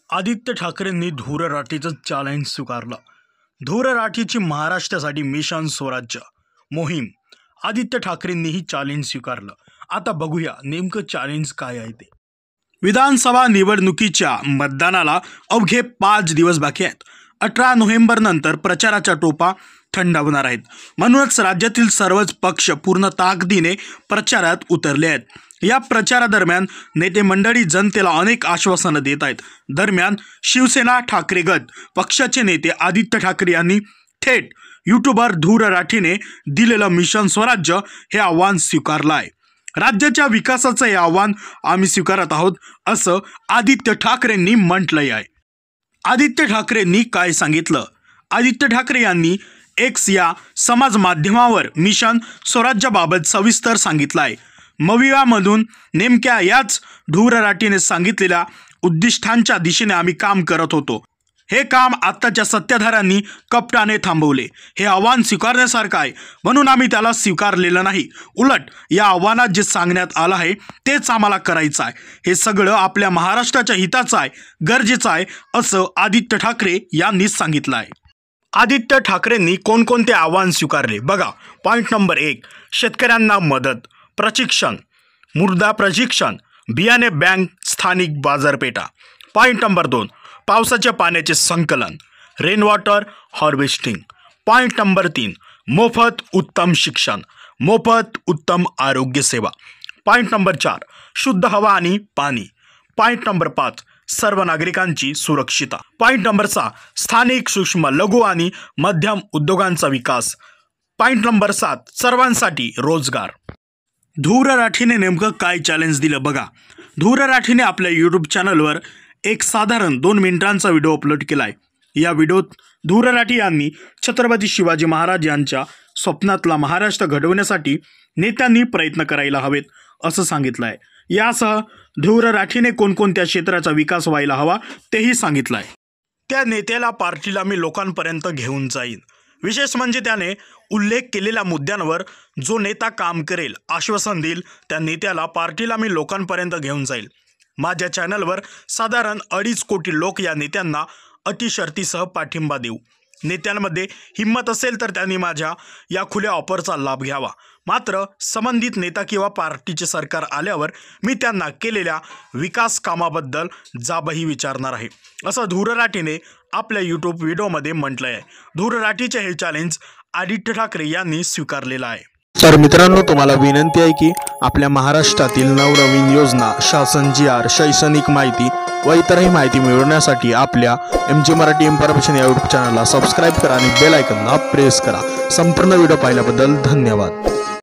आदित्य ठाकरेंनी धूरराठीचं चॅलेंज स्वीकारलं। धूरराठीची महाराष्ट्रासाठी मिशन स्वराज्य मोहीम। आदित्य ठाकरेंनी ही चॅलेंज स्वीकारलं। आता बघूया नेमकं चॅलेंज काय आहे ते। विधानसभा निवडणुकीच्या मतदानाला अवघे 5 दिवस बाकी आहेत। 18 नोव्हेंबर नंतर प्रचाराच्या टोपा थंड होणार आहेत। म्हणूनच राज्यातील सर्वच पक्ष पूर्ण ताकदीने प्रचारात उतरले आहेत। या प्रचारादरम्यान नेते मंडळी जनतेला अनेक आश्वासनं देत आहेत। दरम्यान शिवसेना ठाकरे गट पक्षाचे नेते आदित्य ठाकरे यांनी थेट यूट्यूबर धूरराठीने दिलेलं मिशन स्वराज्य हे आव्हान स्वीकारलं आहे। राज्याच्या विकासाचं हे आव्हान आम्ही स्वीकारत आहोत असं आदित्य ठाकरेंनी म्हटलंय आहे। आदित्य ठाकरेंनी काय सांगितलं? आदित्य ठाकरे यांनी एक्स या समाज माध्यमावर मिशन स्वराज्याबाबत सविस्तर सांगितलं आहे। मवियामधून नेमक्या याच धूरराठीने सांगितलेल्या उद्दिष्टांच्या दिशेने आम्ही काम करत होतो। हे काम आत्ताच्या सत्ताधाऱ्यांनी कपटाने थांबवले। हे आव्हान स्वीकारण्यासारखं आहे, म्हणून आम्ही त्याला स्वीकारलेलं नाही। उलट या आव्हानात जे सांगण्यात आलं आहे तेच आम्हाला करायचं आहे। हे सगळं आपल्या महाराष्ट्राच्या हिताचं आहे, गरजेचं आहे असं आदित्य ठाकरे यांनी सांगितलं आहे। आदित्य ठाकरेंनी कोणकोणते आव्हान स्वीकारले बघा। पॉईंट नंबर 1, शेतकऱ्यांना मदत, प्रशिक्षण, मृदा प्रशिक्षण, बियाणे बँक, स्थानिक बाजारपेठा। पॉईंट नंबर 2, पावसाच्या पाण्याचे संकलन, rain water harvesting. Point number 3, मोफत उत्तम शिक्षण, मोफत उत्तम आरोग्य सेवा। पॉईंट नंबर 4, शुद्ध हवा आणि पाणी। पॉईंट नंबर 5, सर्व नागरिकांची सुरक्षितता। पॉईंट नंबर 6, स्थानिक सूक्ष्म लघु आणि मध्यम उद्योगांचा विकास। पॉईंट नंबर 7, सर्वांसाठी रोजगार। धूरराठीने नेमकं काय चॅलेंज दिलं बघा। धूरराठीने आपल्या यूट्यूब चॅनलवर एक साधारण 2 मिनिटांचा व्हिडिओ अपलोड केला आहे। या व्हिडिओत धूरराठी यांनी छत्रपती शिवाजी महाराज यांच्या स्वप्नातला महाराष्ट्र घडवण्यासाठी नेत्यांनी प्रयत्न करायला हवेत असं सांगितलं आहे। यासह धूरराठीने कोणकोणत्या क्षेत्राचा विकास व्हायला हवा तेही सांगितलं आहे। त्या नेत्याला पार्टीला मी लोकांपर्यंत घेऊन जाईन। विशेष म्हणजे त्याने उल्लेख केलेल्या मुद्द्यांवर जो नेता काम करेल, आश्वासन देईल, त्या नेत्याला पार्टीला मी लोकांपर्यंत घेऊन जाईल। माझ्या चॅनलवर साधारण 2.5 कोटी लोक या नेत्यांना अटी शर्तीसह पाठिंबा देऊ। नेत्यांमध्ये हिंमत असेल तर त्यांनी माझ्या या खुल्या ऑफरचा लाभ घ्यावा। मात्र संबंधित नेता किंवा पार्टीचे सरकार आल्यावर मी त्यांना केलेल्या विकास कामाबद्दल जाबही विचारणार आहे असं धूरराठीने आपल्या यूट्यूब व्हिडिओमध्ये म्हटलं आहे। धूरराठीचे हे चॅलेंज आदित्य ठाकरे यांनी स्वीकारलेलं आहे। तर मित्रांनो, तुम्हाला विनंती आहे की आपल्या महाराष्ट्रातील नवनवीन योजना, शासन GR, शैक्षणिक माहिती व इतरही माहिती मिळवण्यासाठी आपल्या MG मराठी इन्फॉर्मेशन या यूट्यूब चॅनलला सबस्क्राईब करा आणि बेल आयकॉनला प्रेस करा। संपूर्ण व्हिडिओ पाहिल्याबद्दल धन्यवाद।